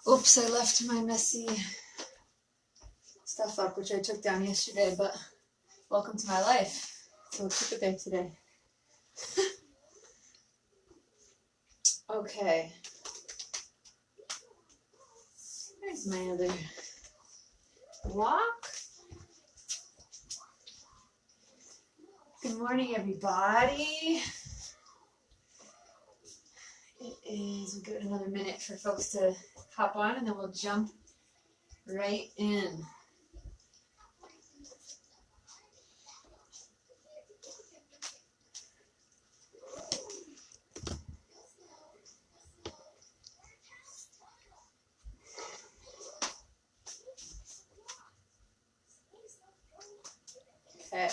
Oops, I left my messy stuff up, which I took down yesterday, but welcome to my life. So we'll keep it there today. Okay. Where's my other block? Good morning, everybody. It is, we'll give it another minute for folks to hop on, and then we'll jump right in. Okay.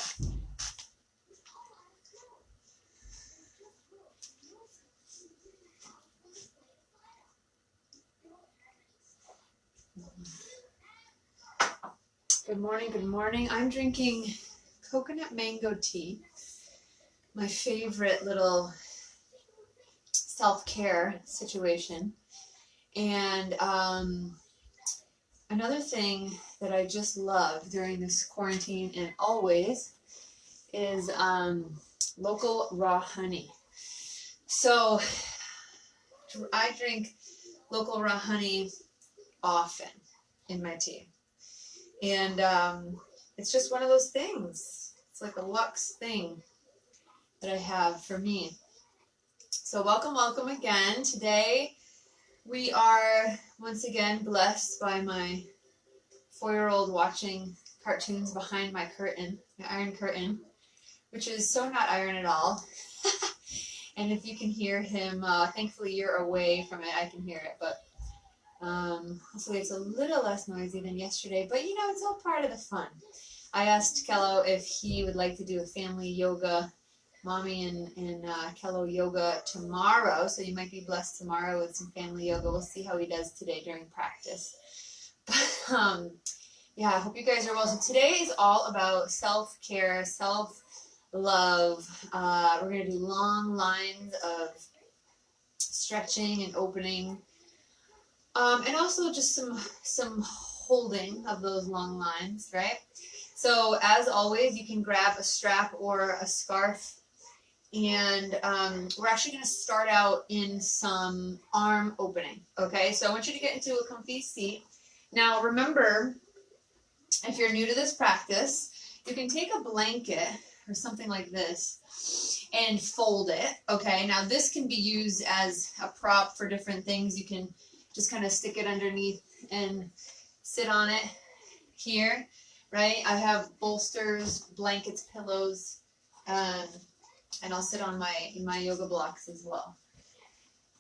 Good morning, good morning. I'm drinking coconut mango tea, my favorite little self-care situation. And another thing that I just love during this quarantine and always is local raw honey. So I drink local raw honey often in my tea. And it's just one of those things. It's like a luxe thing that I have for me. So welcome again. Today we are once again blessed by my 4-year-old watching cartoons behind my curtain, my iron curtain, which is so not iron at all. And if you can hear him, thankfully you're away from it, I can hear it, but hopefully it's a little less noisy than yesterday, but you know, it's all part of the fun. I asked Kello if he would like to do a family yoga, mommy and Kello yoga tomorrow, so you might be blessed tomorrow with some family yoga. We'll see how he does today during practice. But yeah, I hope you guys are well. So today is all about self-care, self-love. We're going to do long lines of stretching and opening. And also just some holding of those long lines, right? So as always, you can grab a strap or a scarf, and we're actually going to start out in some arm opening, okay? So I want you to get into a comfy seat. Now remember, if you're new to this practice, you can take a blanket or something like this and fold it, okay? Now this can be used as a prop for different things. You can just kind of stick it underneath and sit on it here, right? I have bolsters, blankets, pillows, and I'll sit on my yoga blocks as well.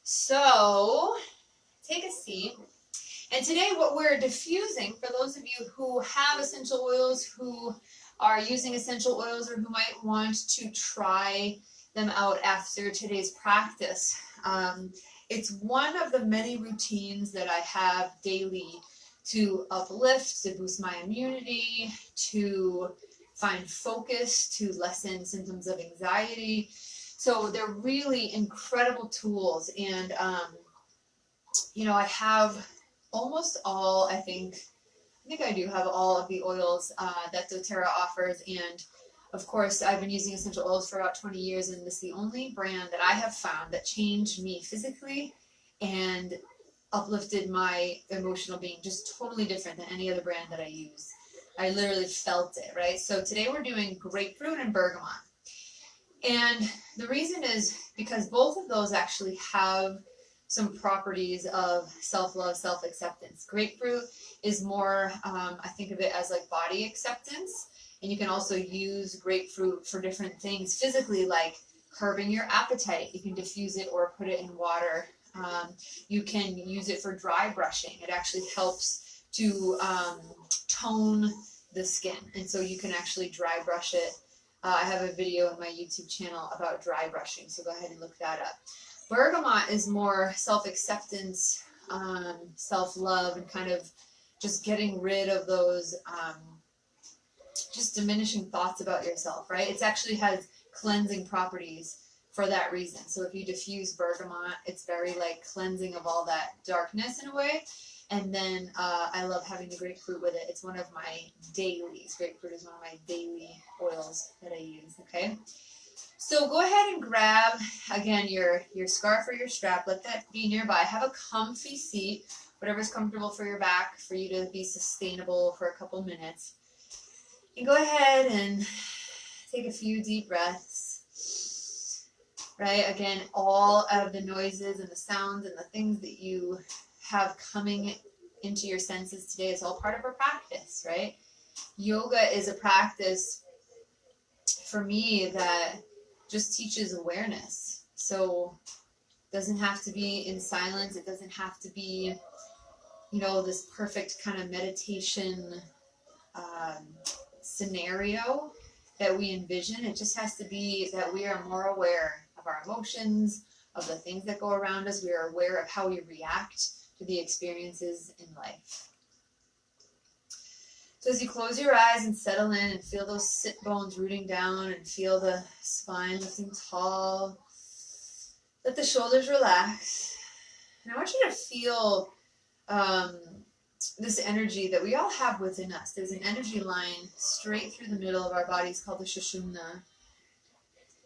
So take a seat. And today what we're diffusing, for those of you who have essential oils, who are using essential oils, or who might want to try them out after today's practice, it's one of the many routines that I have daily to uplift, to boost my immunity, to find focus, to lessen symptoms of anxiety. So they're really incredible tools. And, you know, I have almost all, I think I do have all of the oils that doTERRA offers. And of course, I've been using essential oils for about 20 years, and this is the only brand that I have found that changed me physically and uplifted my emotional being, just totally different than any other brand that I use. I literally felt it, right? So today we're doing grapefruit and bergamot. And the reason is because both of those actually have some properties of self-love, self-acceptance. Grapefruit is more, I think of it as like body acceptance. And you can also use grapefruit for different things physically, like curbing your appetite. You can diffuse it or put it in water. You can use it for dry brushing. It actually helps to tone the skin. And so you can actually dry brush it. I have a video on my YouTube channel about dry brushing, so go ahead and look that up. Bergamot is more self-acceptance, self-love, and kind of just getting rid of those just diminishing thoughts about yourself, right? It actually has cleansing properties for that reason. So if you diffuse bergamot, it's very like cleansing of all that darkness in a way. And then I love having the grapefruit with it. It's one of my dailies. Grapefruit is one of my daily oils that I use, okay? So go ahead and grab, again, your scarf or your strap. Let that be nearby. Have a comfy seat, whatever's comfortable for your back, for you to be sustainable for a couple minutes. And go ahead and take a few deep breaths, right? Again, all of the noises and the sounds and the things that you have coming into your senses today is all part of our practice, right? Yoga is a practice for me that just teaches awareness. So it doesn't have to be in silence. It doesn't have to be, you know, this perfect kind of meditation scenario that we envision. It just has to be that we are more aware of our emotions, of the things that go around us. We are aware of how we react to the experiences in life. So as you close your eyes and settle in and feel those sit bones rooting down and feel the spine lifting tall, let the shoulders relax. And I want you to feel this energy that we all have within us. There's an energy line straight through the middle of our bodies called the Sushumna.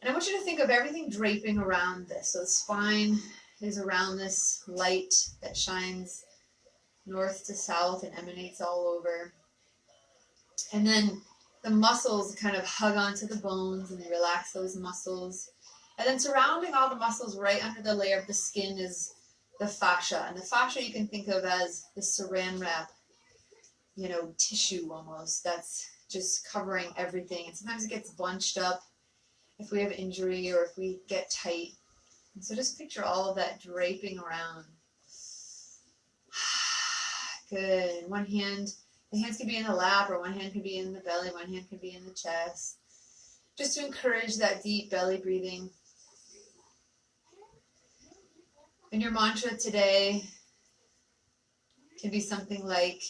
And I want you to think of everything draping around this. So the spine is around this light that shines north to south and emanates all over. And then the muscles kind of hug onto the bones and they relax those muscles. And then surrounding all the muscles right under the layer of the skin is the fascia. And the fascia you can think of as the saran wrap, you know, tissue almost. That's just covering everything. And sometimes it gets bunched up if we have injury or if we get tight. And so just picture all of that draping around. Good. One hand, the hands can be in the lap, or one hand can be in the belly, one hand can be in the chest. Just to encourage that deep belly breathing. And your mantra today can be something like,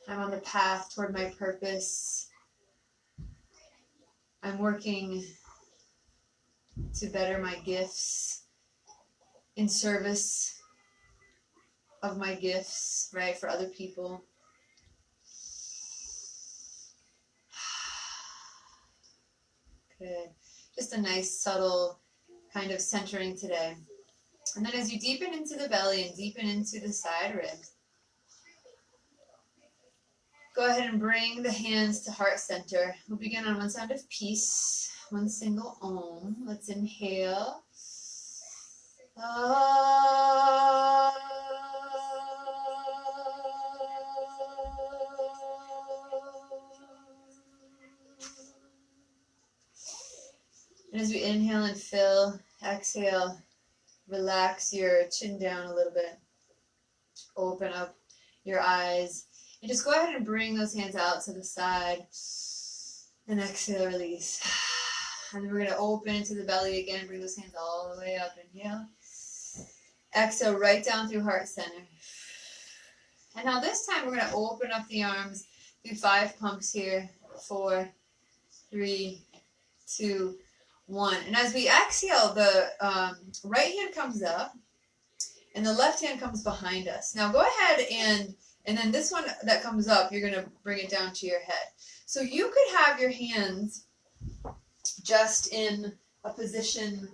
I'm on the path toward my purpose. I'm working to better my gifts in service of my gifts, right, for other people. Good. Just a nice, subtle kind of centering today. And then as you deepen into the belly and deepen into the side ribs, go ahead and bring the hands to heart center. We'll begin on one sound of peace, one single Om. Let's inhale. And as we inhale and fill, exhale, relax your chin down a little bit. Open up your eyes. And just go ahead and bring those hands out to the side. And exhale, release. And then we're going to open into the belly again. Bring those hands all the way up. Inhale. Exhale, right down through heart center. And now this time we're going to open up the arms. Do 5 pumps here. 4, 3, 2, 1. And as we exhale, the right hand comes up and the left hand comes behind us. Now go ahead and then this one that comes up, you're going to bring it down to your head. So you could have your hands just in a position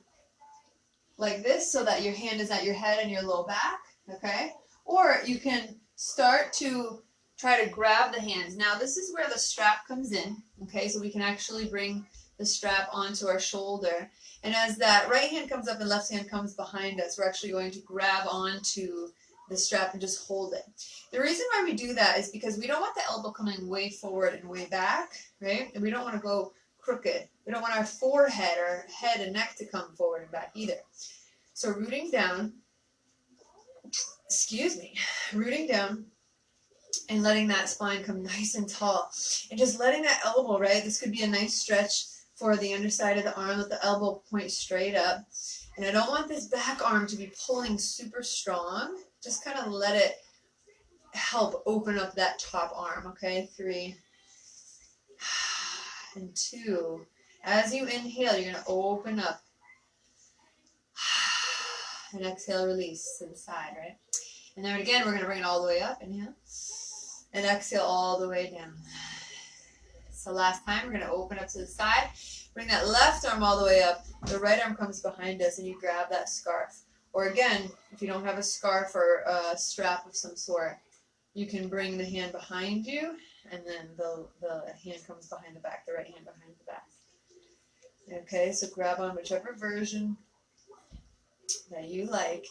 like this so that your hand is at your head and your low back, okay? Or you can start to try to grab the hands. Now this is where the strap comes in, okay? So we can actually bring the strap onto our shoulder. And as that right hand comes up and left hand comes behind us, we're actually going to grab onto the strap and just hold it. The reason why we do that is because we don't want the elbow coming way forward and way back, right? And we don't want to go crooked. We don't want our forehead or head and neck to come forward and back either. So rooting down, rooting down and letting that spine come nice and tall. And just letting that elbow, right? This could be a nice stretch for the underside of the arm. Let the elbow point straight up. And I don't want this back arm to be pulling super strong. Just kind of let it help open up that top arm, okay? 3 and 2. As you inhale, you're going to open up. And exhale, release to the side, right? And then again, we're going to bring it all the way up. Inhale. And exhale all the way down. So last time, we're going to open up to the side. Bring that left arm all the way up. The right arm comes behind us, and you grab that scarf. Or again, if you don't have a scarf or a strap of some sort, you can bring the hand behind you, and then the hand comes behind the back, the right hand behind the back. Okay, so grab on whichever version that you like.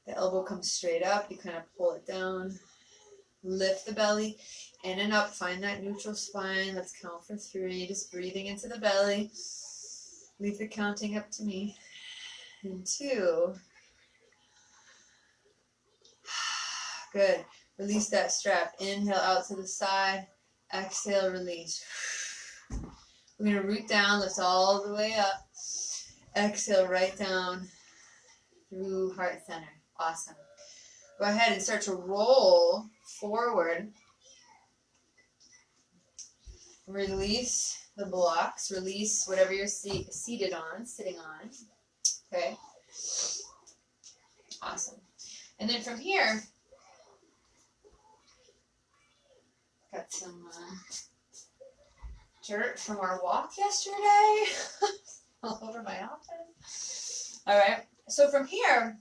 The elbow comes straight up. You kind of pull it down. Lift the belly in and up. Find that neutral spine. Let's count for 3. Just breathing into the belly. Leave the counting up to me. And 2. Good. Release that strap. Inhale out to the side. Exhale, release. We're going to root down. Lift all the way up. Exhale right down through heart center. Awesome. Go ahead and start to roll forward. Release the blocks. Release whatever you're sitting on. Okay. Awesome. And then from here, got some dirt from our walk yesterday all over my office. All right. So from here,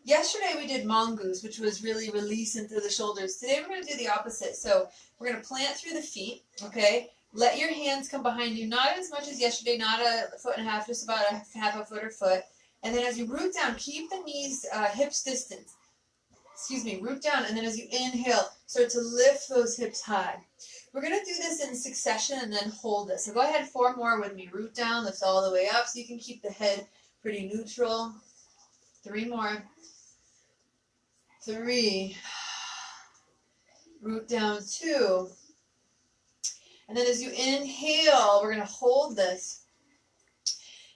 yesterday we did mongoose, which was really releasing through the shoulders. Today we're going to do the opposite. So we're going to plant through the feet, okay? Let your hands come behind you, not as much as yesterday, not a foot and a half, just about a half a foot or foot. And then as you root down, keep the knees hips distance. Root down, and then as you inhale, start to lift those hips high. We're going to do this in succession and then hold this. So go ahead, 4 more with me. Root down, lift all the way up so you can keep the head pretty neutral. 3 more. 3. Root down 2. And then as you inhale, we're going to hold this.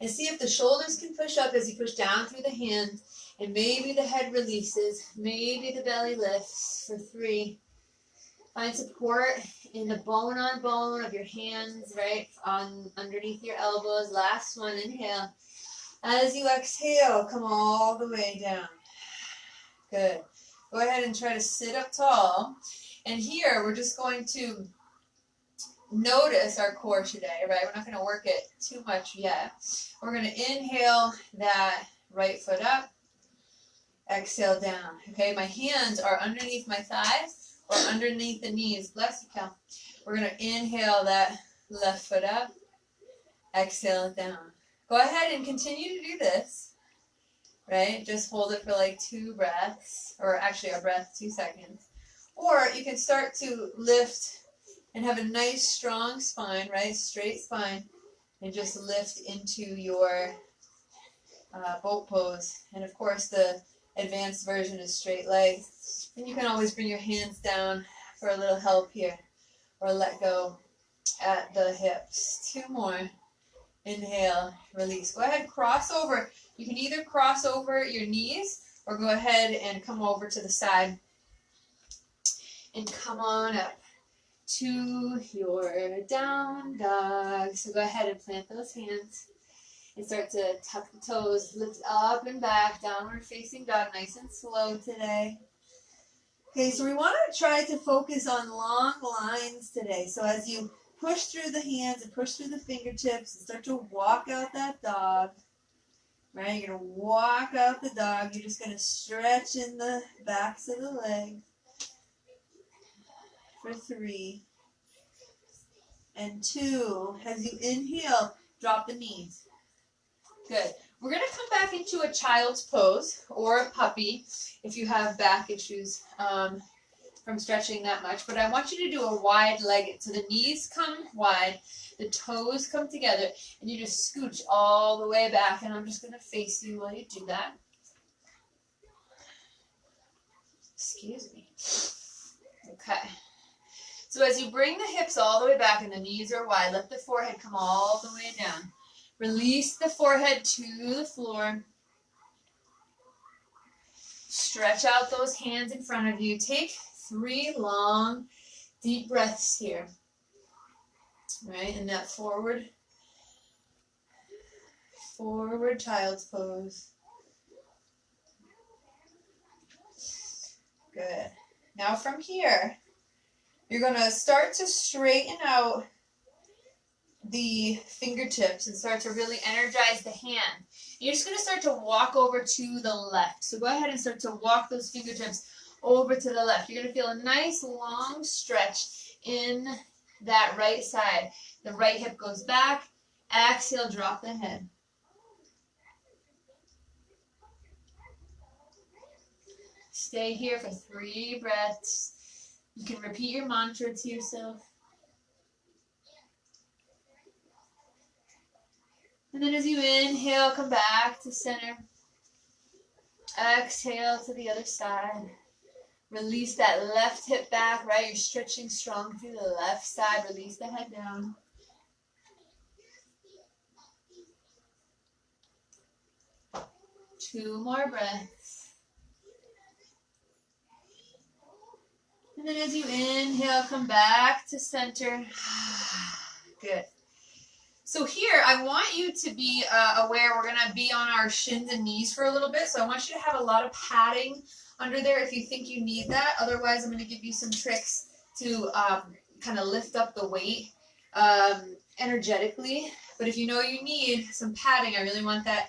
And see if the shoulders can push up as you push down through the hands. And maybe the head releases. Maybe the belly lifts for 3. Find support in the bone on bone of your hands, right? Underneath your elbows. Last one, inhale. As you exhale, come all the way down. Good. Go ahead and try to sit up tall. And here, we're just going to notice our core today, right? We're not going to work it too much yet. We're going to inhale that right foot up. Exhale down. Okay, my hands are underneath my thighs or underneath the knees. Bless you, Cal. We're going to inhale that left foot up. Exhale it down. Go ahead and continue to do this, right? Just hold it for like 2 breaths, or actually a breath, 2 seconds. Or you can start to lift and have a nice strong spine, right? Straight spine, and just lift into your boat pose. And of course, the advanced version is straight legs. And you can always bring your hands down for a little help here, or let go at the hips. 2 more. Inhale, release. Go ahead, cross over. You can either cross over your knees or go ahead and come over to the side and come on up to your down dog. So go ahead and plant those hands and start to tuck the toes, lift up and back, downward facing dog, nice and slow today. Okay, so we want to try to focus on long lines today. So as you push through the hands and push through the fingertips and start to walk out that dog, right? You're going to walk out the dog. You're just going to stretch in the backs of the legs for 3 and 2. As you inhale, drop the knees. Good. We're going to come back into a child's pose or a puppy if you have back issues from stretching that much. But I want you to do a wide-legged. So the knees come wide, the toes come together, and you just scooch all the way back. And I'm just going to face you while you do that. Excuse me. Okay. So as you bring the hips all the way back and the knees are wide, let the forehead come all the way down. Release the forehead to the floor. Stretch out those hands in front of you. Take 3 long, deep breaths here. Right, in that forward child's pose. Good. Now from here, you're going to start to straighten out the fingertips and start to really energize the hand. You're just going to start to walk over to the left. So go ahead and start to walk those fingertips over to the left. You're going to feel a nice long stretch in that right side. The right hip goes back. Exhale, drop the head. Stay here for 3 breaths. You can repeat your mantra to yourself. And then as you inhale, come back to center. Exhale to the other side. Release that left hip back, right? You're stretching strong through the left side. Release the head down. Two more breaths. And then as you inhale, come back to center. Good. So here, I want you to be aware we're going to be on our shins and knees for a little bit. So I want you to have a lot of padding under there if you think you need that. Otherwise, I'm going to give you some tricks to kind of lift up the weight energetically. But if you know you need some padding, I really want that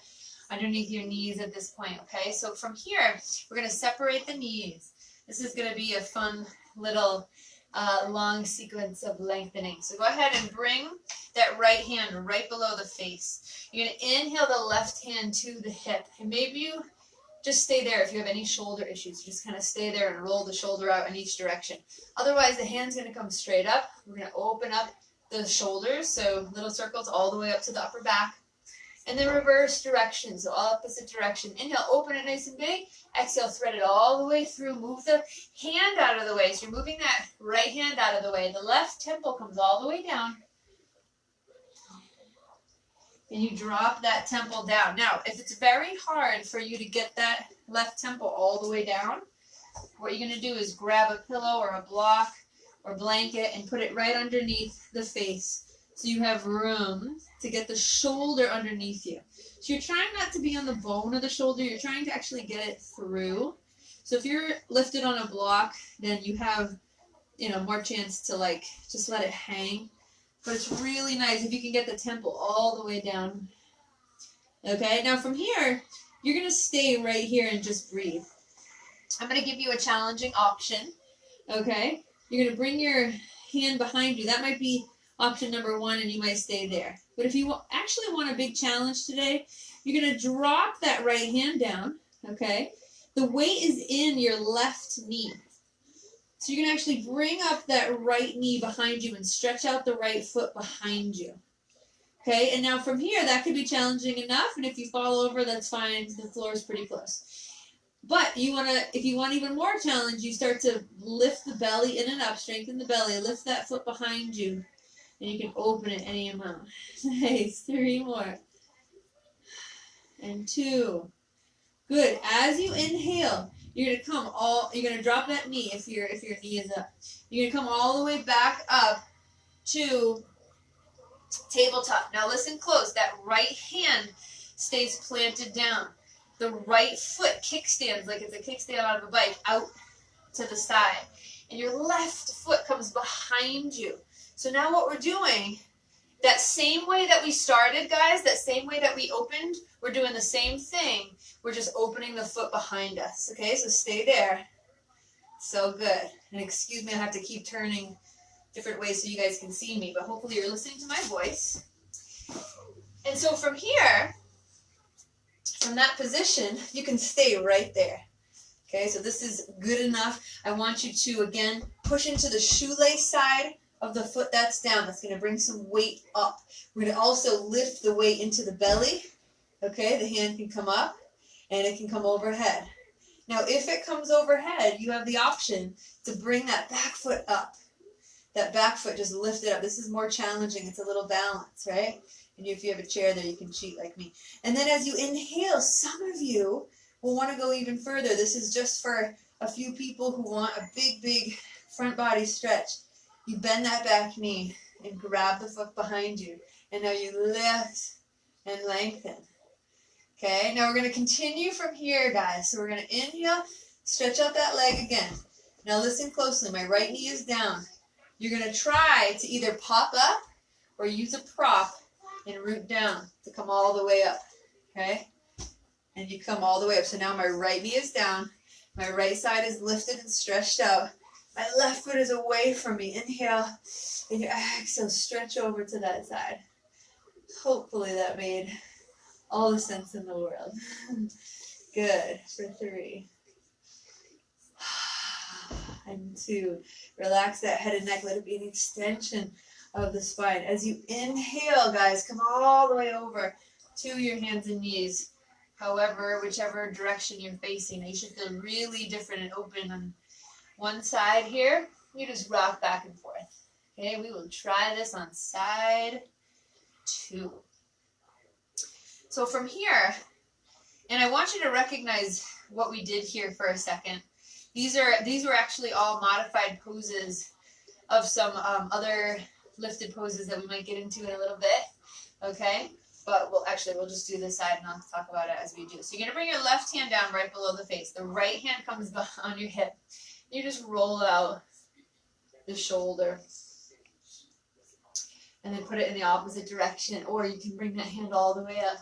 underneath your knees at this point, okay? So from here, we're going to separate the knees. This is going to be a fun little long sequence of lengthening. So go ahead and bring that right hand right below the face. You're going to inhale the left hand to the hip. And maybe you just stay there if you have any shoulder issues. Just kind of stay there and roll the shoulder out in each direction. Otherwise, the hand's going to come straight up. We're going to open up the shoulders, so little circles all the way up to the upper back. And then reverse direction, so opposite direction. Inhale, open it nice and big. Exhale, thread it all the way through. Move the hand out of the way. So you're moving that right hand out of the way. The left temple comes all the way down. And you drop that temple down. Now, if it's very hard for you to get that left temple all the way down, what you're going to do is grab a pillow or a block or blanket and put it right underneath the face. So you have room to get the shoulder underneath you. So you're trying not to be on the bone of the shoulder. You're trying to actually get it through. So if you're lifted on a block, then you have, more chance to just let it hang. But it's really nice if you can get the temple all the way down. Okay, now from here, you're going to stay right here and just breathe. I'm going to give you a challenging option. Okay, you're going to bring your hand behind you. That might be option number 1, and you might stay there. But if you actually want a big challenge today, you're going to drop that right hand down, okay? The weight is in your left knee. So you're going to actually bring up that right knee behind you and stretch out the right foot behind you. Okay, and now from here, that could be challenging enough, and if you fall over, that's fine. The floor is pretty close. But if you want even more challenge, you start to lift the belly in and up, strengthen the belly, lift that foot behind you. And you can open it any amount. Nice. 3 more. And 2. Good. As you inhale, you're gonna drop that knee if your knee is up. You're gonna come all the way back up to tabletop. Now listen close. That right hand stays planted down. The right foot kickstands like it's a kickstand out of a bike out to the side. And your left foot comes behind you. So now what we're doing, that same way that we started, guys, that same way that we opened, we're doing the same thing. We're just opening the foot behind us, okay? So stay there. So good. And excuse me, I have to keep turning different ways so you guys can see me, but hopefully you're listening to my voice. And so from here, from that position, you can stay right there. Okay, so this is good enough. I want you to, again, push into the shoelace side of the foot that's down. That's going to bring some weight up. We're going to also lift the weight into the belly. Okay, the hand can come up and it can come overhead. Now, if it comes overhead, you have the option to bring that back foot up. That back foot, just lift it up. This is more challenging. It's a little balance, right? And if you have a chair there, you can cheat like me. And then as you inhale, some of you will want to go even further. This is just for a few people who want a big, big front body stretch. You bend that back knee and grab the foot behind you. And now you lift and lengthen. Okay, now we're going to continue from here, guys. So we're going to inhale, Stretch out that leg again. Now listen closely. My right knee is down. You're going to try to either pop up or use a prop and root down to come all the way up. Okay? And you come all the way up. So now my right knee is down. My right side is lifted and stretched out. My left foot is away from me. Inhale. And you exhale. Stretch over to that side. Hopefully that made all the sense in the world. Good. For 3. And 2. Relax that head and neck. Let it be an extension of the spine. As you inhale, guys, come all the way over to your hands and knees. However, whichever direction you're facing, you should feel really different and open on one side here. You just rock back and forth. Okay, we will try this on side 2. So from here, and I want you to recognize what we did here for a second. These were actually all modified poses of some other lifted poses that we might get into in a little bit. Okay, but we'll just do this side and I'll talk about it as we do. So you're gonna bring your left hand down right below the face. The right hand comes on your hip. You just roll out the shoulder. And then put it in the opposite direction, or you can bring that hand all the way up.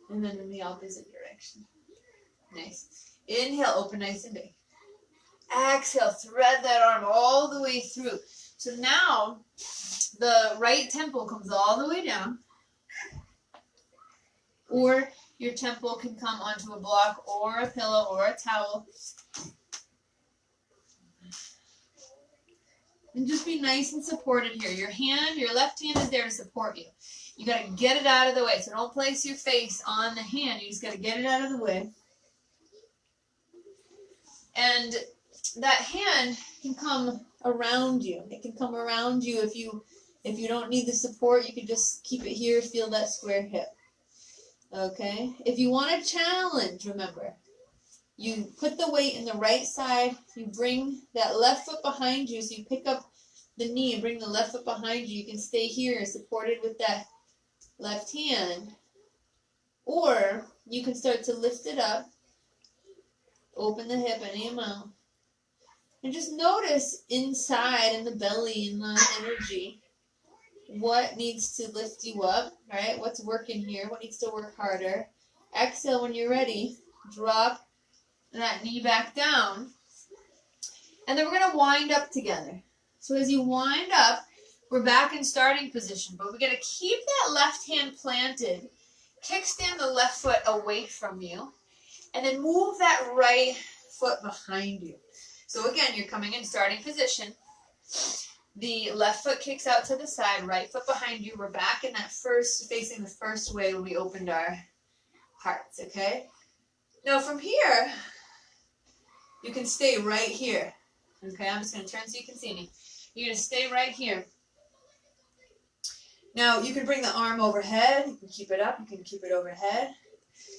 And then in the opposite direction. Nice. Inhale, open nice and big. Exhale, thread that arm all the way through. So now, the right temple comes all the way down. Or your temple can come onto a block or a pillow or a towel. And just be nice and supported here. Your left hand is there to support you. You got to get it out of the way. So don't place your face on the hand. You just got to get it out of the way. And that hand can come around you. It can come around you. If you don't need the support, you can just keep it here. Feel that square hip. Okay? If you want a challenge, remember, you put the weight in the right side. You bring that left foot behind you. So you pick up the knee and bring the left foot behind you. You can stay here supported with that left hand. Or you can start to lift it up. Open the hip any amount. And just notice inside in the belly, in the energy, what needs to lift you up, right? What's working here? What needs to work harder? Exhale when you're ready. Drop that knee back down. And then we're going to wind up together. So as you wind up, we're back in starting position. But we're going to keep that left hand planted. Kickstand the left foot away from you. And then move that right foot behind you. So again, you're coming in starting position. The left foot kicks out to the side, right foot behind you. We're back in that facing the first way when we opened our hearts, okay? Now from here, you can stay right here. Okay, I'm just going to turn so you can see me. You're going to stay right here. Now, you can bring the arm overhead. You can keep it up. You can keep it overhead.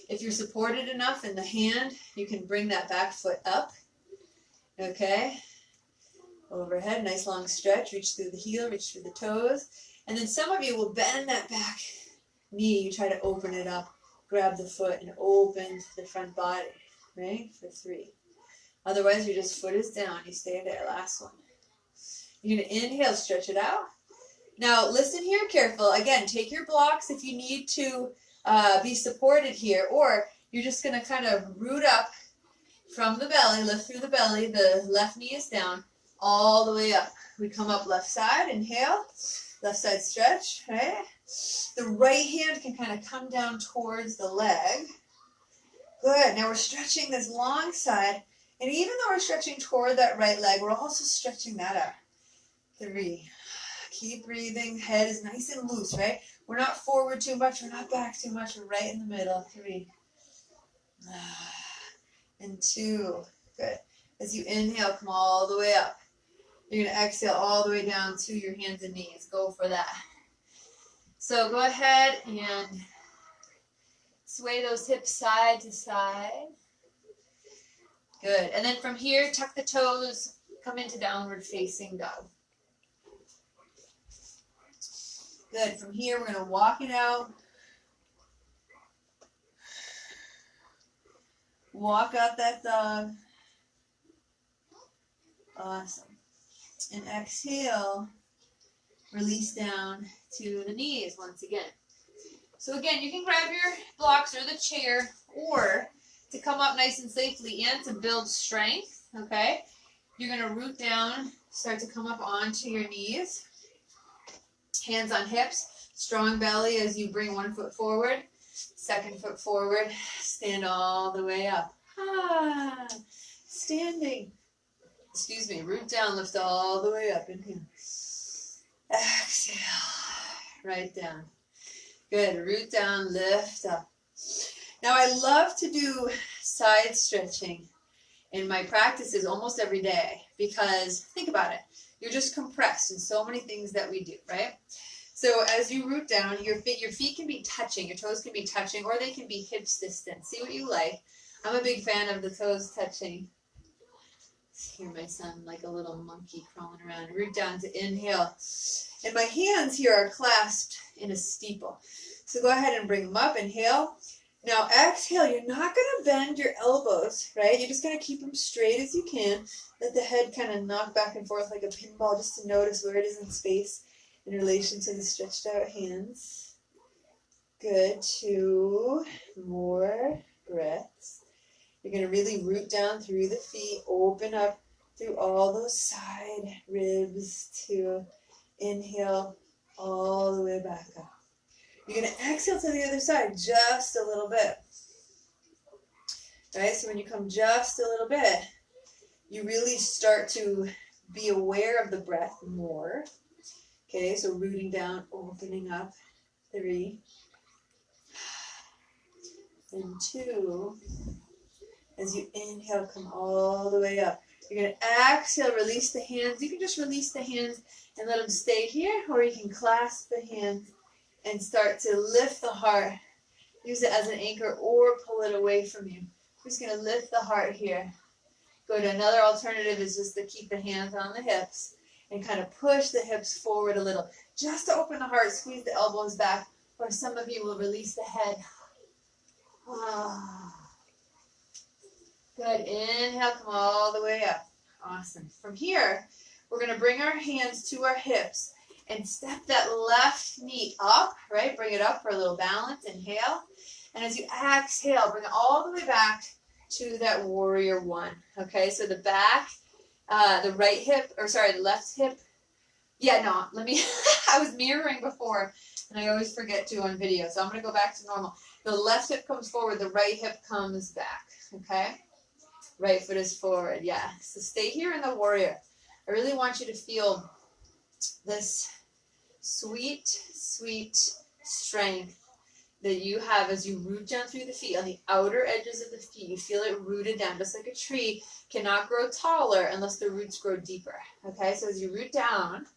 If you're supported enough in the hand, you can bring that back foot up. Okay? Overhead, nice long stretch. Reach through the heel, reach through the toes. And then some of you will bend that back knee. You try to open it up. Grab the foot and open the front body. Right? For 3. Otherwise, your just foot is down. You stay there. Last one. You're going to inhale, stretch it out. Now, listen here careful. Again, take your blocks if you need to be supported here, or you're just going to kind of root up from the belly, lift through the belly. The left knee is down all the way up. We come up left side, inhale, left side stretch, right? The right hand can kind of come down towards the leg. Good. Now we're stretching this long side, and even though we're stretching toward that right leg, we're also stretching that out. 3. Keep breathing. Head is nice and loose, right? We're not forward too much. We're not back too much. We're right in the middle. 3. And 2. Good. As you inhale, come all the way up. You're going to exhale all the way down to your hands and knees. Go for that. So go ahead and sway those hips side to side. Good. And then from here, tuck the toes. Come into downward facing dog. Good. From here, we're going to walk it out. Walk out that dog. Awesome. And exhale, release down to the knees once again. So again, you can grab your blocks or the chair, or to come up nice and safely and to build strength, okay? You're going to root down, start to come up onto your knees. Hands on hips, strong belly as you bring one foot forward, second foot forward, stand all the way up. Ah, standing. Excuse me, root down, lift all the way up. Inhale. Exhale. Right down. Good. Root down, lift up. Now I love to do side stretching in my practices almost every day because think about it. You're just compressed in so many things that we do, right? So as you root down, your feet can be touching, your toes can be touching, or they can be hips distance. See what you like. I'm a big fan of the toes touching. Hear my son like a little monkey crawling around. Root down to inhale. And my hands here are clasped in a steeple. So go ahead and bring them up. Inhale. Now exhale. You're not going to bend your elbows, right? You're just going to keep them straight as you can. Let the head kind of knock back and forth like a pinball just to notice where it is in space in relation to the stretched out hands. Good. 2 more breaths. You're going to really root down through the feet, open up through all those side ribs to inhale all the way back up. You're going to exhale to the other side just a little bit. All right, so when you come just a little bit, you really start to be aware of the breath more. Okay, so rooting down, opening up. 3 and 2. As you inhale, come all the way up. You're going to exhale, release the hands. You can just release the hands and let them stay here, or you can clasp the hands and start to lift the heart. Use it as an anchor or pull it away from you. We're just going to lift the heart here. Go to another alternative is just to keep the hands on the hips and kind of push the hips forward a little. Just to open the heart, squeeze the elbows back, or some of you will release the head. Good. Inhale, come all the way up. Awesome. From here, we're going to bring our hands to our hips and step that left knee up, right? Bring it up for a little balance. Inhale. And as you exhale, bring it all the way back to that warrior one. Okay, so the back, the right hip, or sorry, the left hip. Yeah, no, let me, I was mirroring before, and I always forget to on video. So I'm going to go back to normal. The left hip comes forward, the right hip comes back. Okay? Right foot is forward, yeah. So stay here in the warrior. I really want you to feel this sweet, sweet strength that you have as you root down through the feet. On the outer edges of the feet, you feel it rooted down, just like a tree cannot grow taller unless the roots grow deeper. Okay, so as you root down,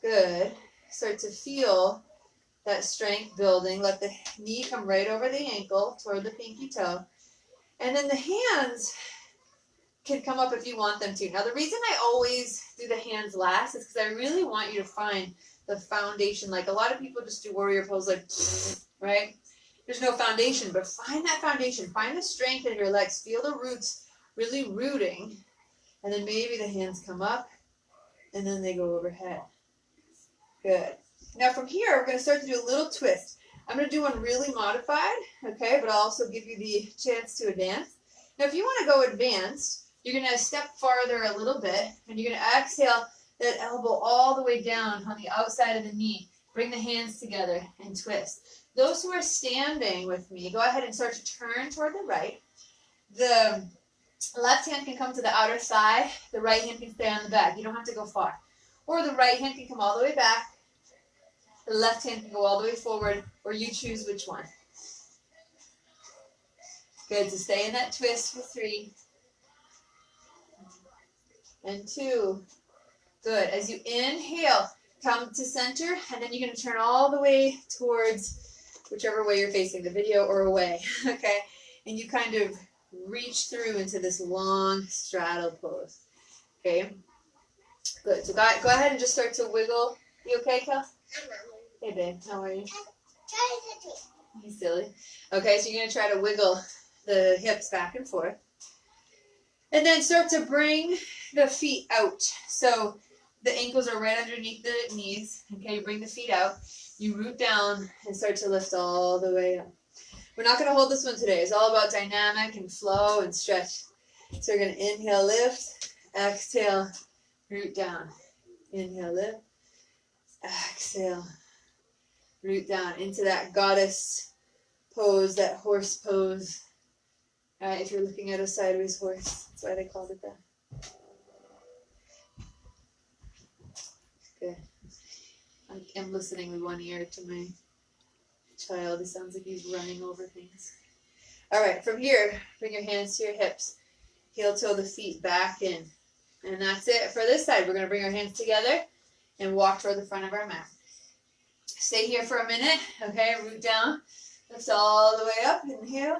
good, start to feel that strength building. Let the knee come right over the ankle toward the pinky toe. And then the hands can come up if you want them to. Now, the reason I always do the hands last is because I really want you to find the foundation. Like a lot of people just do warrior pose like, right? There's no foundation, but find that foundation. Find the strength in your legs. Feel the roots really rooting. And then maybe the hands come up and then they go overhead. Good. Now from here, we're going to start to do a little twist. I'm going to do one really modified, okay, but I'll also give you the chance to advance. Now, if you want to go advanced, you're going to step farther a little bit, and you're going to exhale that elbow all the way down on the outside of the knee. Bring the hands together and twist. Those who are standing with me, go ahead and start to turn toward the right. The left hand can come to the outer thigh. The right hand can stay on the back. You don't have to go far. Or the right hand can come all the way back. The left hand can go all the way forward, or you choose which one. Good, so stay in that twist for 3 and 2. Good, as you inhale, come to center, and then you're going to turn all the way towards whichever way you're facing, the video or away, okay? And you kind of reach through into this long straddle pose, okay? Good, so go ahead and just start to wiggle. You okay, Kel? Hey, babe, how are you? You silly. Okay, so you're going to try to wiggle the hips back and forth. And then start to bring the feet out. So the ankles are right underneath the knees. Okay, you bring the feet out. You root down and start to lift all the way up. We're not going to hold this one today. It's all about dynamic and flow and stretch. So we're going to inhale, lift, exhale, root down. Inhale, lift, exhale, root down into that goddess pose, that horse pose. If you're looking at a sideways horse, that's why they called it that. Good. I'm listening with one ear to my child. It sounds like he's running over things. All right, from here, bring your hands to your hips. Heel toe the feet back in. And that's it for this side. We're going to bring our hands together and walk toward the front of our mat. Stay here for a minute. Okay, root down. Lift all the way up. Inhale.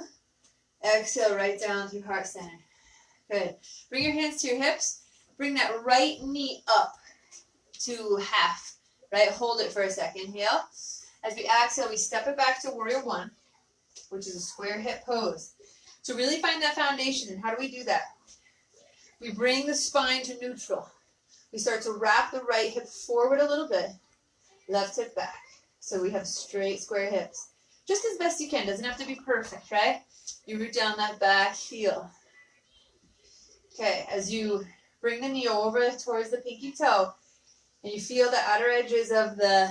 Exhale, right down through heart center. Good. Bring your hands to your hips. Bring that right knee up to half. Right? Hold it for a second. Inhale. As we exhale, we step it back to warrior one, which is a square hip pose. To really find that foundation, and how do we do that? We bring the spine to neutral. We start to wrap the right hip forward a little bit, left hip back. So we have straight, square hips. Just as best you can. Doesn't have to be perfect, right? You root down that back heel. Okay, as you bring the knee over towards the pinky toe, and you feel the outer edges of the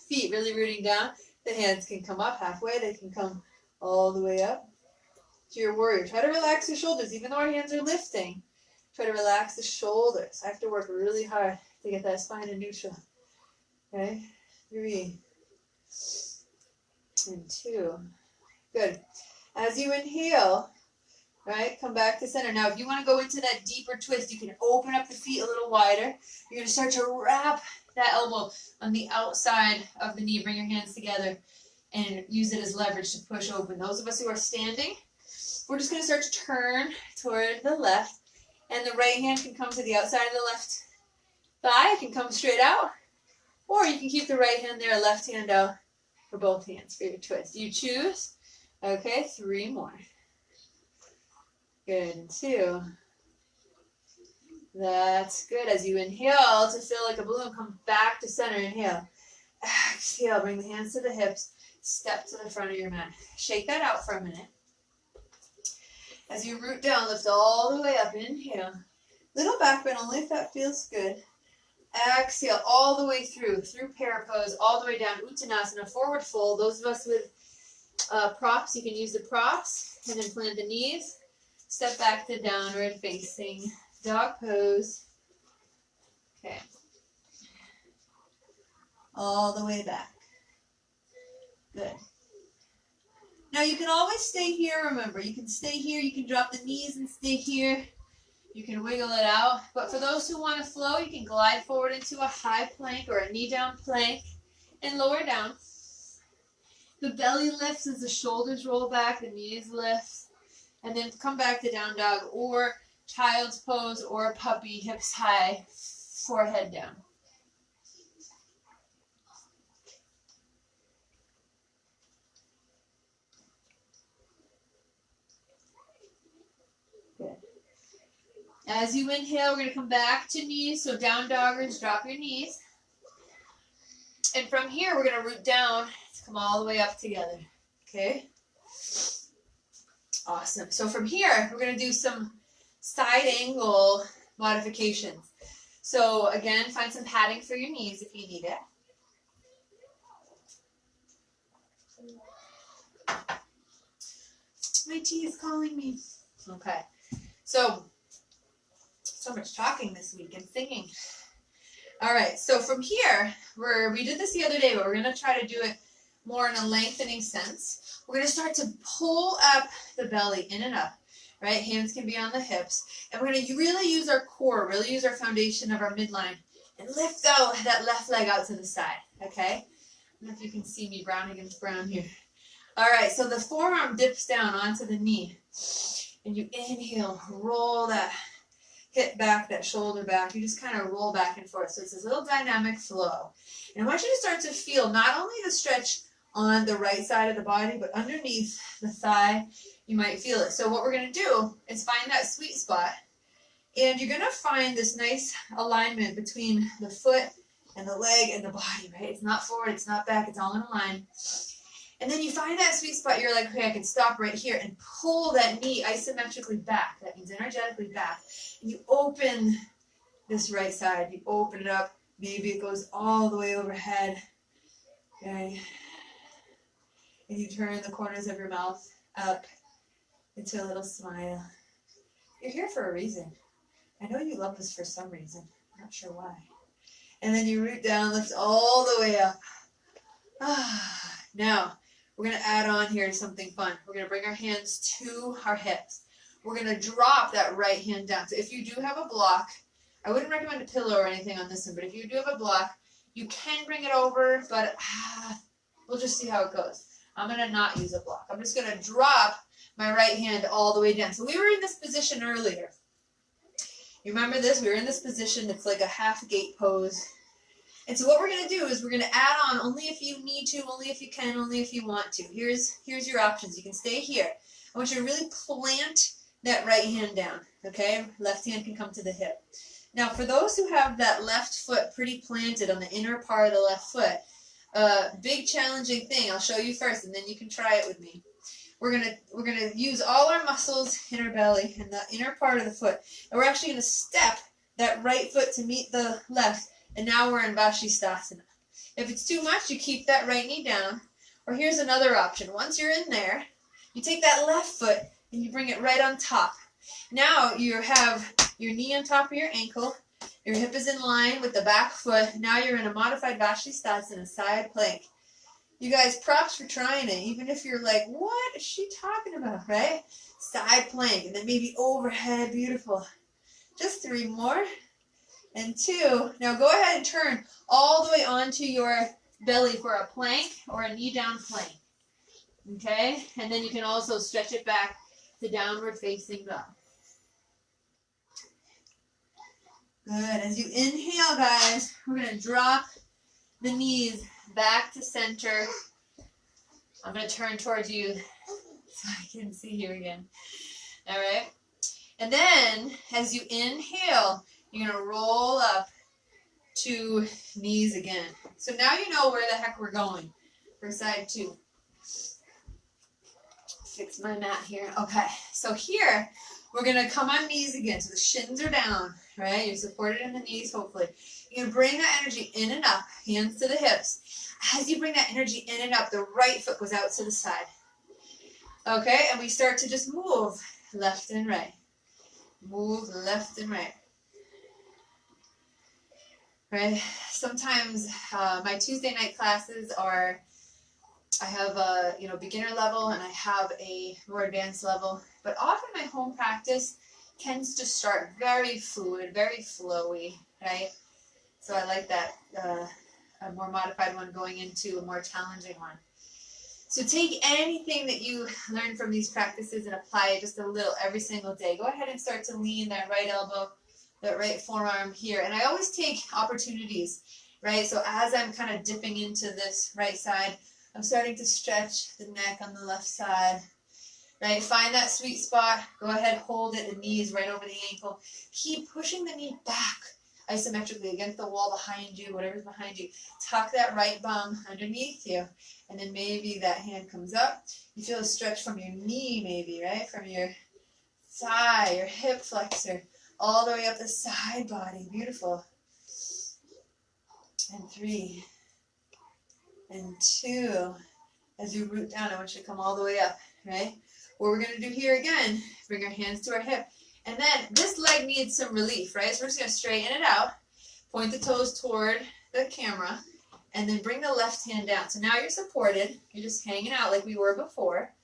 feet really rooting down, the hands can come up halfway. They can come all the way up to your warrior. Try to relax your shoulders. Even though our hands are lifting, try to relax the shoulders. I have to work really hard to get that spine in neutral. Okay, 3 and 2. Good. As you inhale, right, come back to center. Now, if you want to go into that deeper twist, you can open up the feet a little wider. You're going to start to wrap that elbow on the outside of the knee. Bring your hands together and use it as leverage to push open. Those of us who are standing, we're just going to start to turn toward the left, and the right hand can come to the outside of the left thigh. It can come straight out, or you can keep the right hand there, left hand out for both hands for your twist. You choose. Okay, 3 more. Good, and 2. That's good. As you inhale to feel like a balloon, come back to center. Inhale. Exhale, bring the hands to the hips. Step to the front of your mat. Shake that out for a minute. As you root down, lift all the way up. Inhale. Little back bend, only if that feels good. Exhale all the way through para pose, all the way down. Uttanasana, forward fold. Those of us with props, you can use the props and then plant the knees. Step back to downward facing dog pose. Okay. All the way back. Good. Now you can always stay here, remember. You can stay here, you can drop the knees and stay here. You can wiggle it out. But for those who want to flow, you can glide forward into a high plank or a knee down plank and lower down. The belly lifts as the shoulders roll back, the knees lift, and then come back to down dog or child's pose or puppy, hips high, forehead down. Good. As you inhale, we're going to come back to knees, so down doggers, drop your knees. And from here, we're going to root down to come all the way up together. Okay? Awesome. So from here, we're going to do some side angle modifications. So again, find some padding for your knees if you need it. My tea is calling me. Okay. So much talking this week and singing. All right. So from here, we did this the other day, but we're going to try to do it more in a lengthening sense. We're going to start to pull up the belly in and up, right? Hands can be on the hips. And we're going to really use our core, really use our foundation of our midline and lift out that left leg out to the side, okay? I don't know if you can see me brown against brown here. All right, so the forearm dips down onto the knee. And you inhale, roll that hip back, that shoulder back. You just kind of roll back and forth. So it's this little dynamic flow. And I want you to start to feel not only the stretch on the right side of the body, but underneath the thigh, you might feel it. So what we're going to do is find that sweet spot, and you're going to find this nice alignment between the foot and the leg and the body, right? It's not forward, it's not back, it's all in a line. And then you find that sweet spot, you're like, okay, I can stop right here and pull that knee isometrically back. That means energetically back. And you open this right side, you open it up. Maybe it goes all the way overhead, okay? And you turn the corners of your mouth up into a little smile. You're here for a reason. I know you love this for some reason. I'm not sure why. And then you root down, lift all the way up. Now, we're going to add on here something fun. We're going to bring our hands to our hips. We're going to drop that right hand down. So if you do have a block, I wouldn't recommend a pillow or anything on this one, but if you do have a block, you can bring it over, but we'll just see how it goes. I'm going to not use a block. I'm just going to drop my right hand all the way down. So we were in this position earlier. You remember this? We were in this position. It's like a half gate pose. And so what we're going to do is we're going to add on only if you need to, only if you can, only if you want to. Here's your options. You can stay here. I want you to really plant that right hand down, okay? Left hand can come to the hip. Now, for those who have that left foot pretty planted on the inner part of the left foot, big challenging thing, I'll show you first, and then you can try it with me. We're gonna use all our muscles in our belly and the inner part of the foot, and we're actually gonna step that right foot to meet the left, and now we're in Vashisthasana. If it's too much, you keep that right knee down, or here's another option. Once you're in there, you take that left foot and you bring it right on top. Now you have your knee on top of your ankle, your hip is in line with the back foot. Now you're in a modified Vashisthasana, side plank. You guys, props for trying it, even if you're like, what is she talking about, right? Side plank, and then maybe overhead, beautiful. Just 3 more, and 2. Now go ahead and turn all the way onto your belly for a plank or a knee down plank, okay? And then you can also stretch it back to downward facing dog. Good. As you inhale, guys, we're going to drop the knees back to center. I'm going to turn towards you so I can see you again. All right. And then as you inhale, you're going to roll up to knees again. So now you know where the heck we're going for side 2. Fix my mat here. Okay. So here, we're going to come on knees again. So the shins are down, right? You're supported in the knees, hopefully. You're going to bring that energy in and up, hands to the hips. As you bring that energy in and up, the right foot goes out to the side. Okay, and we start to just move left and right. Move left and right. Right? Sometimes my Tuesday night classes are, I have a beginner level and I have a more advanced level. But often my home practice tends to start very fluid, very flowy, right? So I like that, a more modified one going into a more challenging one. So take anything that you learn from these practices and apply it just a little every single day. Go ahead and start to lean that right elbow, that right forearm here. And I always take opportunities, right? So as I'm kind of dipping into this right side, I'm starting to stretch the neck on the left side, right? Find that sweet spot. Go ahead, hold it, the knees right over the ankle. Keep pushing the knee back isometrically against the wall behind you, whatever's behind you. Tuck that right bum underneath you, and then maybe that hand comes up. You feel a stretch from your knee maybe, right? From your thigh, your hip flexor, all the way up the side body. Beautiful. And 3. And 2. As you root down, I want you to come all the way up, right? What we're going to do here again, bring our hands to our hip. And then this leg needs some relief, right? So we're just going to straighten it out, point the toes toward the camera, and then bring the left hand down. So now you're supported. You're just hanging out like we were before.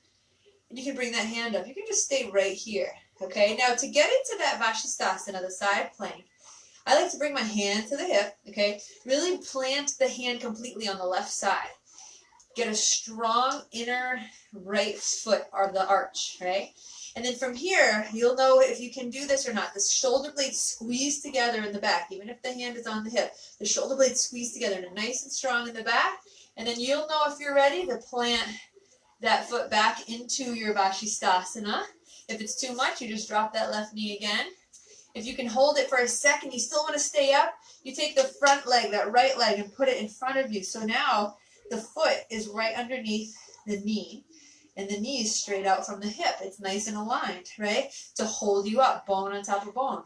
And you can bring that hand up. You can just stay right here, okay? Now to get into that Vashisthasana, the side plank, I like to bring my hand to the hip, okay? Really plant the hand completely on the left side. Get a strong inner right foot or the arch, right? And then from here, you'll know if you can do this or not. The shoulder blades squeeze together in the back, even if the hand is on the hip. The shoulder blades squeeze together nice and strong in the back, And then you'll know if you're ready to plant that foot back into your Vashisthasana. If it's too much, you just drop that left knee again. If you can hold it for a second, you still want to stay up, you take the front leg, that right leg, and put it in front of you. So now the foot is right underneath the knee, and the knee is straight out from the hip. It's nice and aligned, right? To hold you up, bone on top of bone.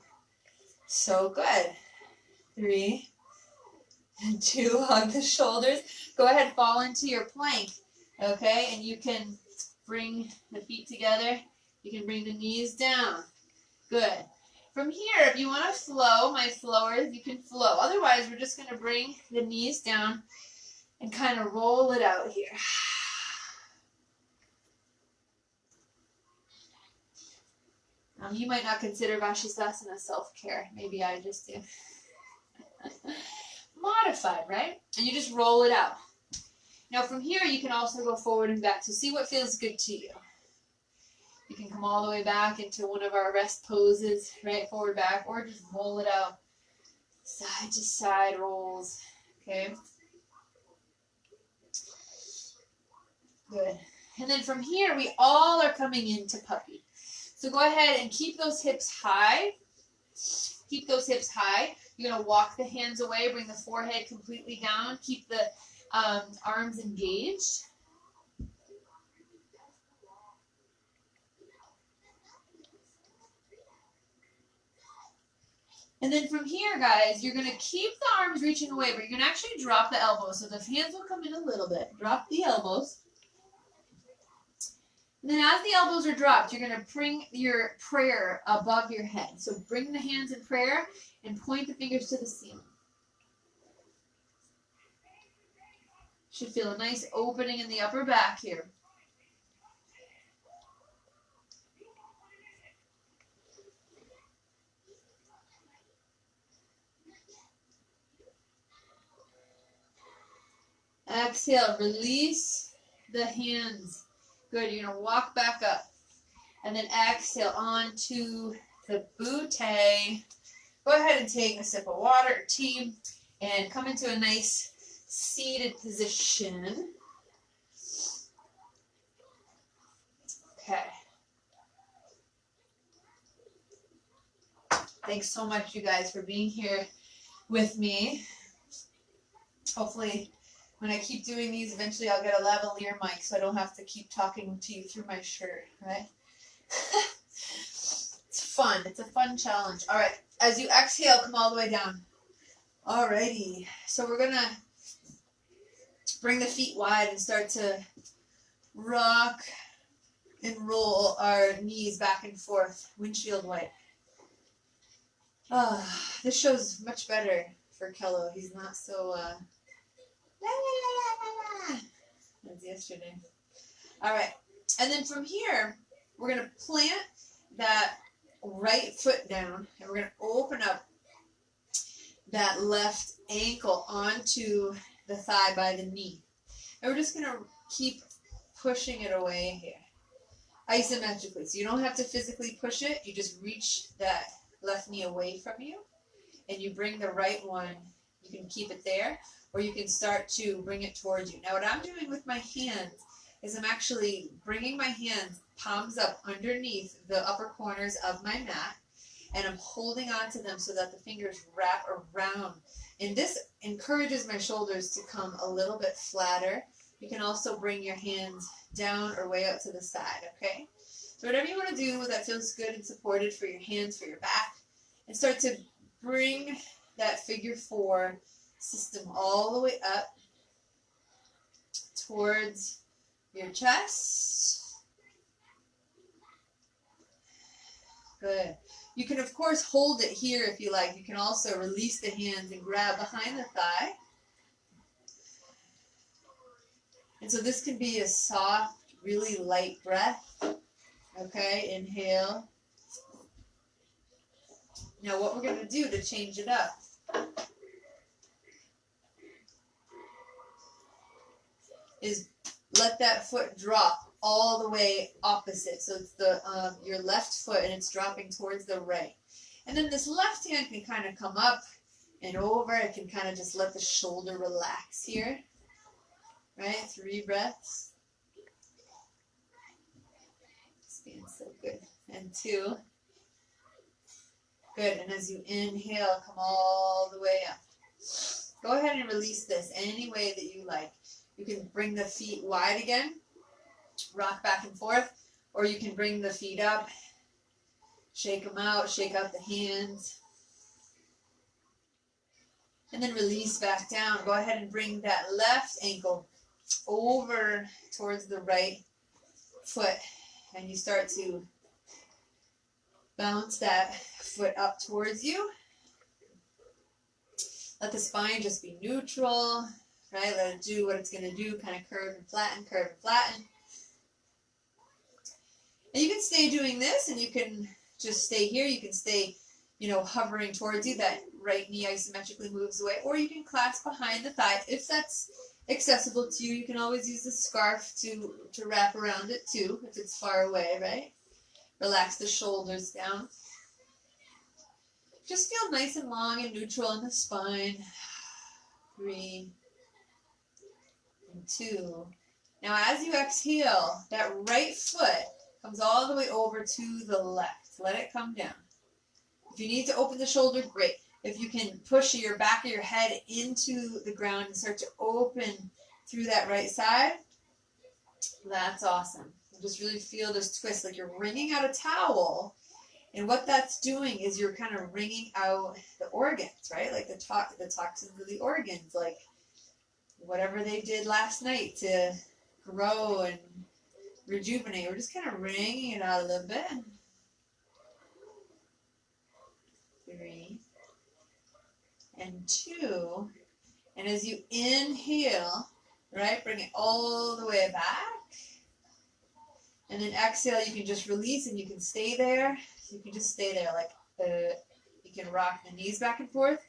So good. 3 and 2, hug the shoulders. Go ahead, fall into your plank, okay? And you can bring the feet together. You can bring the knees down. Good. From here, if you want to flow, my flowers, you can flow. Otherwise, we're just going to bring the knees down and kind of roll it out here. You might not consider Vashisthasana self-care. Maybe I just do. Modified, right? And you just roll it out. Now from here, you can also go forward and back. So see what feels good to you. You can come all the way back into one of our rest poses, right? Forward, back, or just roll it out. Side to side rolls, okay? Good. And then from here, we all are coming into puppy. So go ahead and keep those hips high. Keep those hips high. You're going to walk the hands away, bring the forehead completely down. Keep the arms engaged. And then from here, guys, you're going to keep the arms reaching away, but you're going to actually drop the elbows. So the hands will come in a little bit. Drop the elbows. And then as the elbows are dropped, you're going to bring your prayer above your head. So bring the hands in prayer and point the fingers to the ceiling. Should feel a nice opening in the upper back here. Exhale, release the hands. Good, you're going to walk back up. And then exhale onto the butte. Go ahead and take a sip of water or tea and come into a nice seated position. Okay. Thanks so much, you guys, for being here with me. Hopefully, when I keep doing these, eventually I'll get a lavalier mic so I don't have to keep talking to you through my shirt, right? It's fun. It's a fun challenge. All right. As you exhale, come all the way down. Alrighty. So we're going to bring the feet wide and start to rock and roll our knees back and forth. Windshield wipe. This show's much better for Kello. He's not so la la la la la as yesterday. All right, and then from here we're gonna plant that right foot down, and we're gonna open up that left ankle onto the thigh by the knee, and we're just gonna keep pushing it away here, isometrically. So you don't have to physically push it. You just reach that left knee away from you, and you bring the right one. You can keep it there, or you can start to bring it towards you. Now what I'm doing with my hands is I'm actually bringing my hands palms up underneath the upper corners of my mat, and I'm holding on to them so that the fingers wrap around. And this encourages my shoulders to come a little bit flatter. You can also bring your hands down or way out to the side, okay? So whatever you want to do that feels good and supported for your hands, for your back, and start to bring that figure 4 system all the way up towards your chest. Good. You can, of course, hold it here if you like. You can also release the hands and grab behind the thigh. And so this can be a soft, really light breath. Okay, inhale. Now what we're going to do to change it up is let that foot drop all the way opposite. So it's the your left foot, and it's dropping towards the right. And then this left hand can kind of come up and over. It can kind of just let the shoulder relax here. right? 3 breaths. It's being so good. And 2. Good. And as you inhale, come all the way up. Go ahead and release this any way that you like. You can bring the feet wide again, rock back and forth, or you can bring the feet up, shake them out, shake out the hands, and then release back down. Go ahead and bring that left ankle over towards the right foot, and you start to bounce that foot up towards you. Let the spine just be neutral, right? Let it do what it's going to do, kind of curve and flatten, curve and flatten. And you can stay doing this, and you can just stay here. You can stay, hovering towards you. That right knee isometrically moves away. Or you can clasp behind the thigh. If that's accessible to you, you can always use a scarf to wrap around it too, if it's far away, right? Relax the shoulders down. Just feel nice and long and neutral in the spine. 3 and 2. Now as you exhale, that right foot comes all the way over to the left. Let it come down. If you need to open the shoulder, great. If you can push your back of your head into the ground and start to open through that right side, that's awesome. You just really feel this twist, like you're wringing out a towel. And what that's doing is you're kind of wringing out the organs, right? Like the toxins of the organs, like whatever they did last night to grow and rejuvenate. We're just kind of wringing it out a little bit. 3 and 2. And as you inhale, right, bring it all the way back. And then exhale, you can just release and you can stay there. You can just stay there, like you can rock the knees back and forth.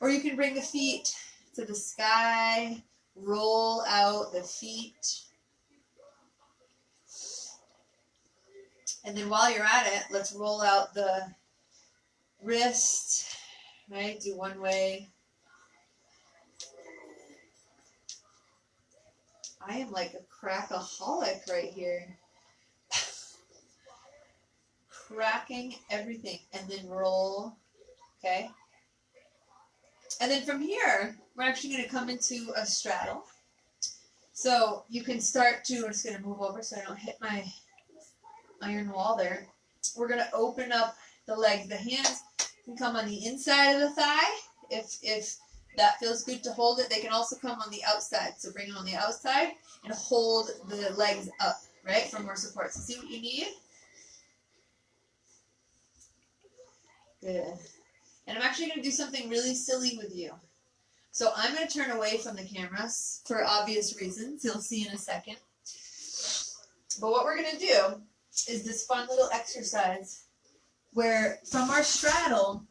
Or you can bring the feet to the sky, roll out the feet. And then while you're at it, let's roll out the wrist, right? Do one way. I am like a crackaholic right here. Cracking everything, and then roll, okay? And then from here, we're actually going to come into a straddle. So you can start to, I'm just going to move over so I don't hit my iron wall there. We're going to open up the legs. The hands can come on the inside of the thigh. If that feels good to hold it, they can also come on the outside. So bring them on the outside and hold the legs up, right, for more support. So see what you need? Good. And I'm actually going to do something really silly with you. So I'm going to turn away from the cameras for obvious reasons. You'll see in a second. But what we're going to do is this fun little exercise where from our straddle,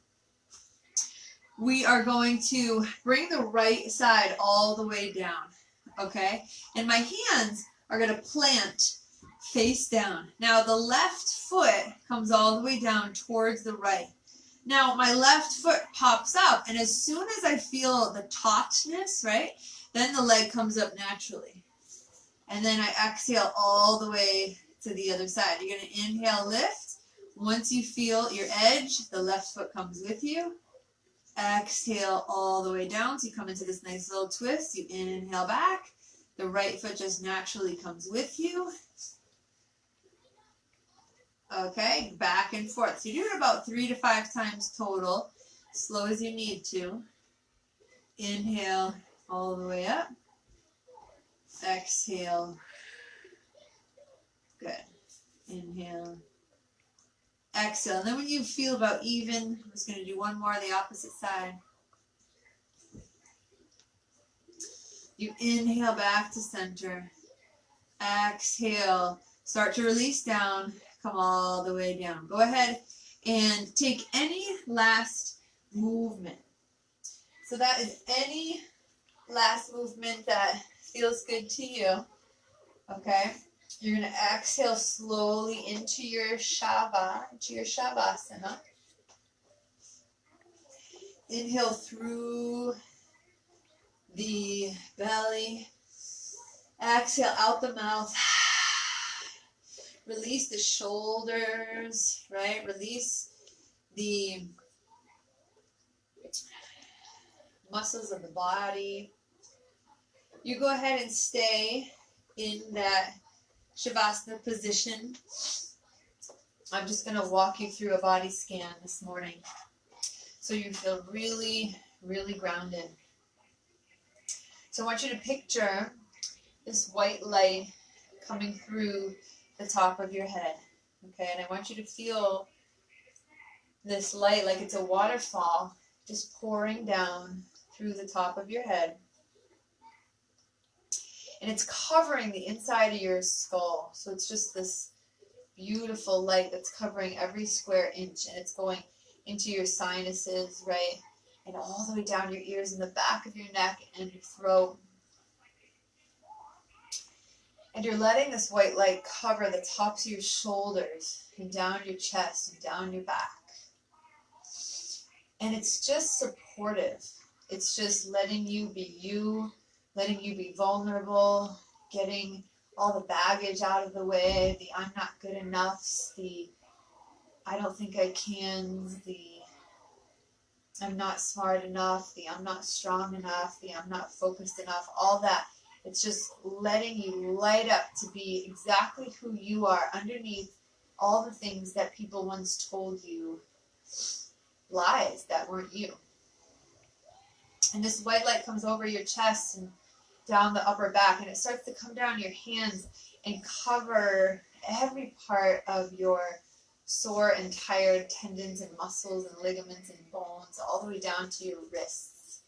we are going to bring the right side all the way down, okay? And my hands are going to plant face down. Now the left foot comes all the way down towards the right. Now my left foot pops up, and as soon as I feel the tautness, right, then the leg comes up naturally. And then I exhale all the way to the other side. You're going to inhale, lift. Once you feel your edge, the left foot comes with you. Exhale all the way down. So you come into this nice little twist. You inhale back. The right foot just naturally comes with you. Okay, back and forth. So you're doing about 3 to 5 times total, slow as you need to. Inhale all the way up. Exhale. Good. Inhale. Exhale. And then when you feel about even, I'm just going to do one more on the opposite side. You inhale back to center. Exhale. Start to release down. Come all the way down. Go ahead and take any last movement. So that is any last movement that feels good to you. Okay? You're going to exhale slowly into your Shavasana. Inhale through the belly. Exhale out the mouth. Release the shoulders, right? Release the muscles of the body. You go ahead and stay in that Shavasana position. I'm just going to walk you through a body scan this morning so you feel really, really grounded. So I want you to picture this white light coming through the top of your head. Okay, and I want you to feel this light like it's a waterfall just pouring down through the top of your head. And it's covering the inside of your skull. So it's just this beautiful light that's covering every square inch, and it's going into your sinuses, right? And all the way down your ears and the back of your neck and your throat. And you're letting this white light cover the tops of your shoulders and down your chest and down your back. And it's just supportive. It's just letting you be you, letting you be vulnerable, getting all the baggage out of the way, the I'm not good enoughs, the I don't think I can, the I'm not smart enough, the I'm not strong enough, the I'm not focused enough, all that. It's just letting you light up to be exactly who you are underneath all the things that people once told you, lies that weren't you. And this white light comes over your chest and down the upper back, and it starts to come down your hands and cover every part of your sore and tired tendons and muscles and ligaments and bones, all the way down to your wrists.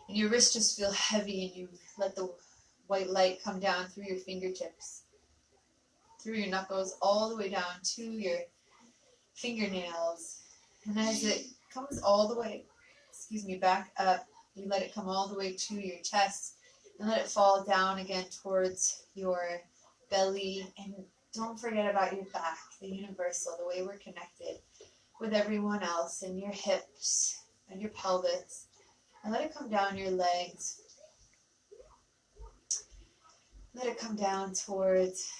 And your wrists just feel heavy, and you let the white light come down through your fingertips, through your knuckles, all the way down to your fingernails. And as it comes all the way, back up, you let it come all the way to your chest and let it fall down again towards your belly. And don't forget about your back, the universal, the way we're connected with everyone else, and your hips and your pelvis. And let it come down your legs. Let it come down towards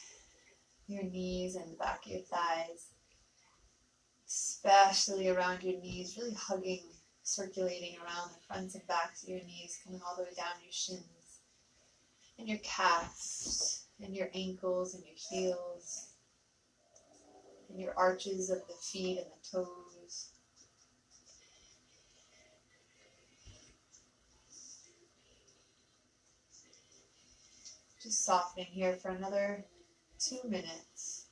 your knees and the back of your thighs, especially around your knees, really hugging, circulating around the fronts and backs of your knees, coming all the way down your shins and your calves and your ankles and your heels and your arches of the feet and the toes. Just softening here for another 2 minutes.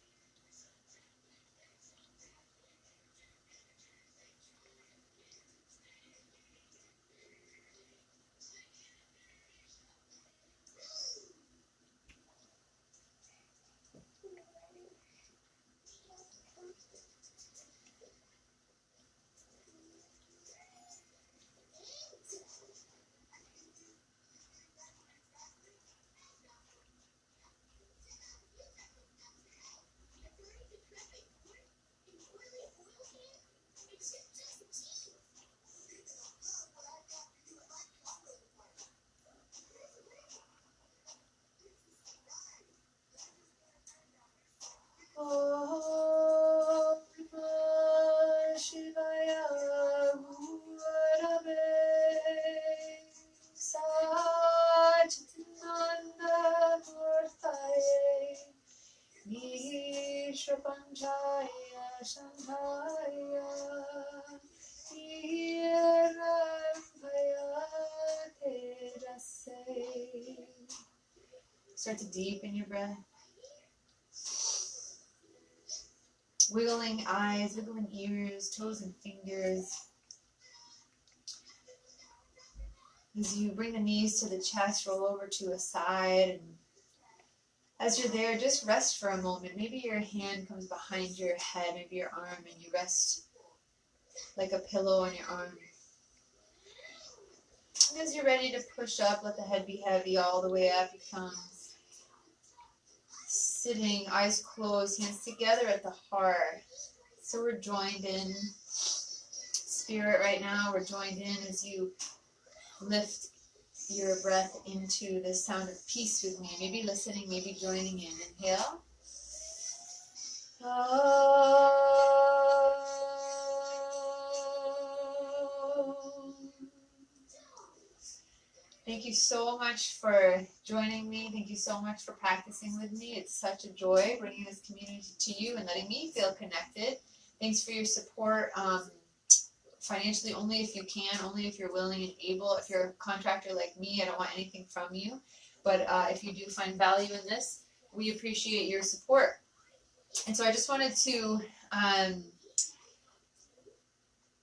Start to deepen your breath. Wiggling eyes, wiggling ears, toes and fingers. As you bring the knees to the chest, roll over to a side. And as you're there, just rest for a moment. Maybe your hand comes behind your head, maybe your arm, and you rest like a pillow on your arm. And as you're ready to push up, let the head be heavy all the way up. You come sitting, eyes closed, hands together at the heart. So we're joined in spirit right now. We're joined in as you lift your breath into the sound of peace with me. Maybe listening, maybe joining in. Inhale. Thank you so much for joining me. Thank you so much for practicing with me. It's such a joy bringing this community to you and letting me feel connected. Thanks for your support. Financially, only if you can, only if you're willing and able. If you're a contractor like me, I don't want anything from you. But if you do find value in this, we appreciate your support. And so I just wanted to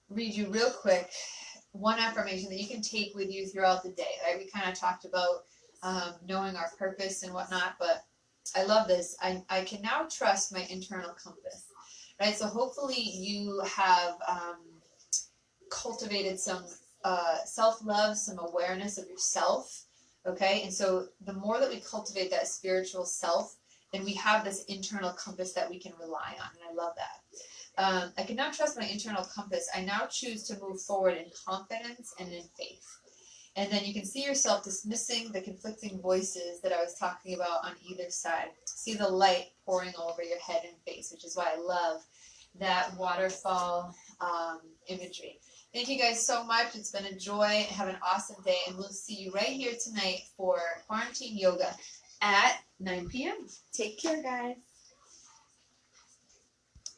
read you real quick one affirmation that you can take with you throughout the day. Right? We kind of talked about knowing our purpose and whatnot, but I love this. I can now trust my internal compass. Right? So hopefully you have cultivated some self-love, some awareness of yourself. Okay? And so the more that we cultivate that spiritual self, then we have this internal compass that we can rely on. And I love that. I can now trust my internal compass. I now choose to move forward in confidence and in faith. And then you can see yourself dismissing the conflicting voices that I was talking about on either side. See the light pouring over your head and face, which is why I love that waterfall imagery. Thank you guys so much. It's been a joy. Have an awesome day. And we'll see you right here tonight for Quarantine Yoga at 9 p.m. Take care, guys.